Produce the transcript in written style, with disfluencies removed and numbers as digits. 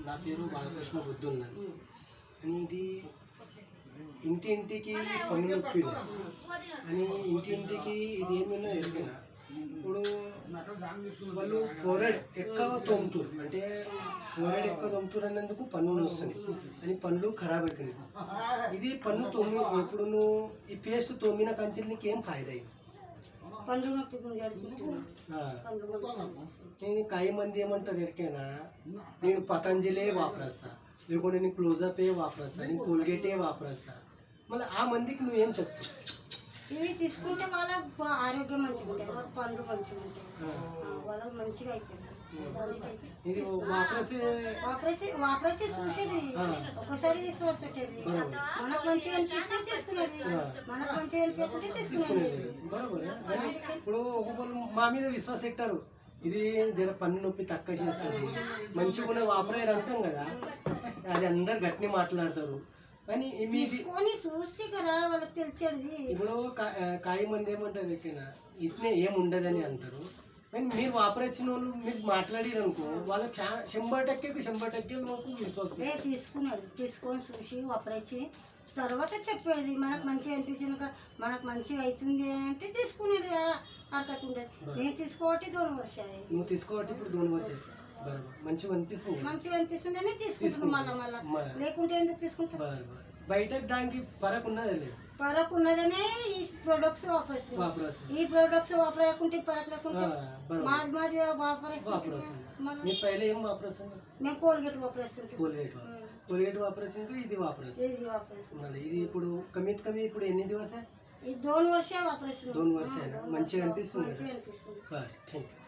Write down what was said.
నా పేరు బాలకృష్ణ బుద్ధున్నది అని ఇది ఇంటింటికి పన్ను నొప్పి అని ఇంటింటికి ఇది ఏమైనా ఎరిగినా ఇప్పుడు వాళ్ళు ఫోరెడ్ ఎక్కువ తోముతారు అంటే ఫోరెడ్ ఎక్కువ తోముతారు అన్నందుకు పన్నులు వస్తుంది అని పనులు ఖరాబ్ అవుతుంది. ఇది పన్ను తోమి ఇప్పుడు నువ్వు ఈ పేస్ట్ తోమిన కంచెలు నీకు ఏం ఫాయిదా అయింది? నేను కాయి మంది ఏమంటారు ఎరికైనా నేను పతంజలే వాపరస్తా లేకుంటే నేను క్లోజప్ వాపరస్తా నేను కోల్గేటే వాపరస్తా. మళ్ళీ ఆ మందికి నువ్వేం చెప్తావు? ఇవి తీసుకుంటే వాళ్ళకి ఆరోగ్యం మంచిగా ఉంటుంది, వాళ్ళ పనులు మంచిగా ఉంటాయి, వాళ్ళకి మంచిగా అవుతుంది. ఇది వాపరైతే చూసేది ఒకసారి పెట్టేది మనకు మంచిగా అనిపిస్తే తీసుకునేది, మనకు మంచిగా అనిపించకుంటే తీసుకునేది. ఇప్పుడు ఒక్కొక్కరు మా మీద విశ్వాసం పెట్టారు ఇది జర పన్ను నొప్పి తక్కువ చేస్తుంది మంచిగా ఉన్న వాపరాయరు అంటాం కదా, అది అందరు గట్టిని మాట్లాడతారు కానీ తీసుకొని చూస్తే కదా వాళ్ళకి తెలిసేది. ఇప్పుడు కాయి మంది ఏమంటారు ఎక్కడైనా ఇట్నే ఏం ఉండదని అంటారు కానీ మీరు వాపరించిన వాళ్ళు మీరు మాట్లాడారు అనుకో వాళ్ళకి 100% మాకు విశ్వాసం. తీసుకున్నాడు తీసుకొని చూసి వాపరించి తర్వాత చెప్పేది మనకు మంచిగా అనిపించిన మనకు మంచిగా అవుతుంది అంటే తీసుకునేది కదా అర్హత ఉండదు. నేను తీసుకోవటి 2 వర్షాలు నువ్వు తీసుకోవటి ఇప్పుడు 2 వర్షాలు మంచిగా అనిపిస్తుంది అని తీసుకుంటున్నాం. మళ్ళీ లేకుంటే ఎందుకు తీసుకుంటాం? బయట దానికి ఫరక్ ఉన్నది లేదు, ఫరక్ ఉన్నదనే ఈ ప్రొడక్ట్స్ వాపరేస్తాం. ఈ ప్రొడక్ట్స్ వాపరకుంటే ఫరక్ లేకుంటే మాది వాపరేస్తాం. మేము కోల్గేట్ వాపరేస్తాం. కోల్గేట్ వాపరేస్తాం ఇది వాపరేస్తాం. మళ్ళీ ఇది ఇప్పుడు కమి ఇప్పుడు ఎన్ని దివసాలు? 2 వర్షాలు వాపరేస్తాం. 2 వర్షాలు మంచిగా అనిపిస్తుంది. Thank you.